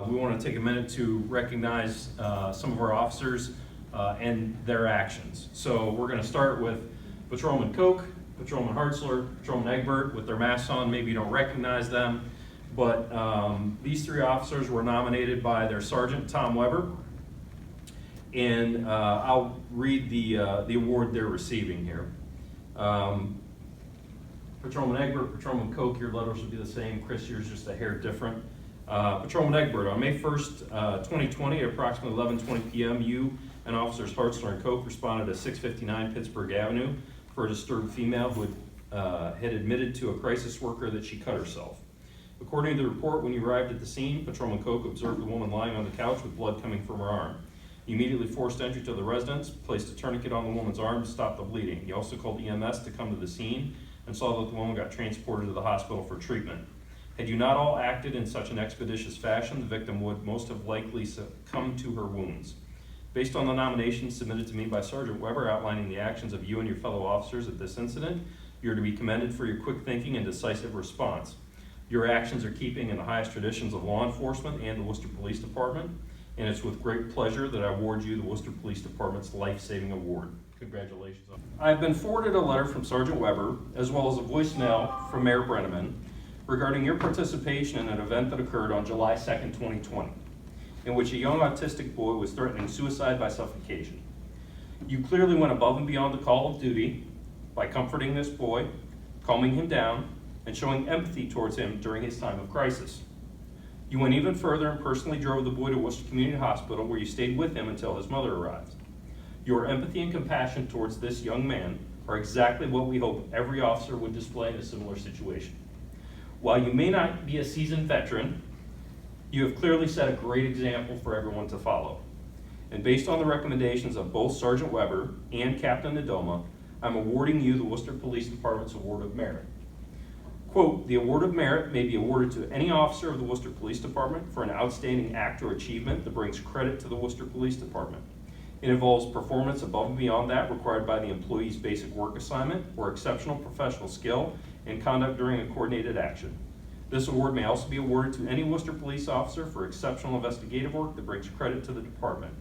We want to take a minute to recognize some of our officers and their actions. So we're going to start with Patrolman Koch, Patrolman Hartzler, Patrolman Egbert with their masks on. Maybe you don't recognize them, but these three officers were nominated by their Sergeant, Tom Weber. And I'll read the award they're receiving here. Patrolman Egbert, Patrolman Koch, your letters will be the same. Chris, yours just a hair different. Patrolman Egbert, on May 1st, 2020 at approximately 11:20 p.m., you and Officers Hartzler and Koch responded to 659 Pittsburgh Avenue for a disturbed female who had admitted to a crisis worker that she cut herself. According to the report, when you arrived at the scene, Patrolman Koch observed the woman lying on the couch with blood coming from her arm. He immediately forced entry to the residence, placed a tourniquet on the woman's arm to stop the bleeding. He also called EMS to come to the scene and saw that the woman got transported to the hospital for treatment. Had you not all acted in such an expeditious fashion, the victim would most have likely succumb to her wounds. Based on the nominations submitted to me by Sergeant Weber outlining the actions of you and your fellow officers at this incident, you are to be commended for your quick thinking and decisive response. Your actions are keeping in the highest traditions of law enforcement and the Worcester Police Department, and it's with great pleasure that I award you the Worcester Police Department's Life-Saving Award. Congratulations. I've been forwarded a letter from Sergeant Weber, as well as a voicemail from Mayor Brenneman, regarding your participation in an event that occurred on July 2nd, 2020, in which a young autistic boy was threatening suicide by suffocation. You clearly went above and beyond the call of duty by comforting this boy, calming him down, and showing empathy towards him during his time of crisis. You went even further and personally drove the boy to Worcester Community Hospital, where you stayed with him until his mother arrived. Your empathy and compassion towards this young man are exactly what we hope every officer would display in a similar situation. While you may not be a seasoned veteran, you have clearly set a great example for everyone to follow. And based on the recommendations of both Sergeant Weber and Captain Nadoma, I'm awarding you the Worcester Police Department's Award of Merit. Quote, the Award of Merit may be awarded to any officer of the Worcester Police Department for an outstanding act or achievement that brings credit to the Worcester Police Department. It involves performance above and beyond that required by the employee's basic work assignment or exceptional professional skill and conduct during a coordinated action. This award may also be awarded to any Worcester police officer for exceptional investigative work that brings credit to the department.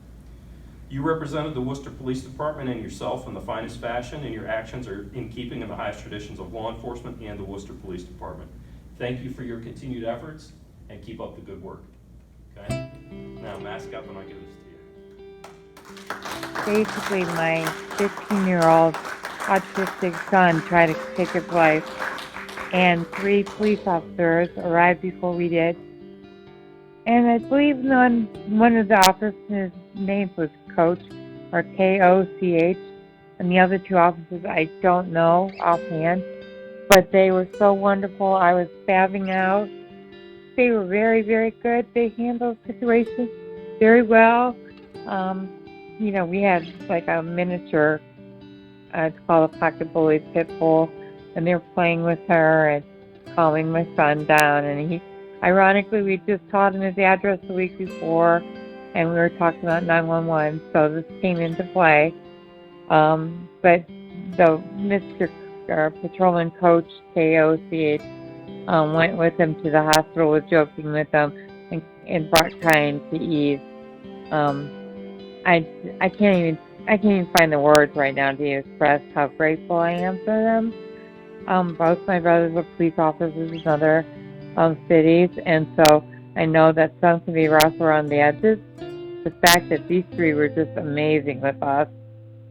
You represented the Worcester Police Department and yourself in the finest fashion, and your actions are in keeping in the highest traditions of law enforcement and the Worcester Police Department. Thank you for your continued efforts, and keep up the good work. Okay? Now mask up and I'll give this to you. Basically, my 15-year-old autistic son tried to take his life, and 3 police officers arrived before we did. And I believe one of the officers' names was Coach, or K-O-C-H, and the other 2 officers I don't know offhand, but they were so wonderful. I was spazzing out. They were very, very good. They handled situations very well. We had like a miniature, it's called a pocket bully pit bull, and they were playing with her and calming my son down. And ironically, we just taught him his address the week before, and we were talking about 911, so this came into play. But the Mr. Patrolman Coach, K-O-C-H, went with him to the hospital, was joking with them, and brought kind to ease. I can't even find the words right now to express how grateful I am for them. Both my brothers were police officers in other cities, and so I know that some can be rough around the edges. The fact that these 3 were just amazing with us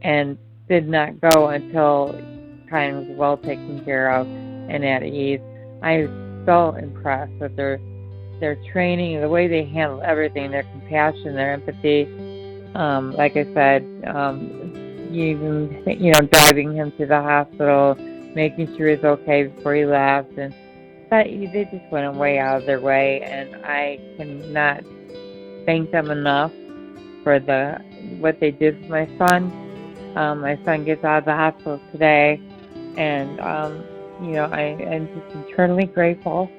and did not go until kind was well taken care of and at ease. I was so impressed with their training, the way they handle everything, their compassion, their empathy. Like I said, even driving him to the hospital, making sure he's okay before he left, and they just went way out of their way, and I cannot thank them enough for what they did for my son. My son gets out of the hospital today, and I am just eternally grateful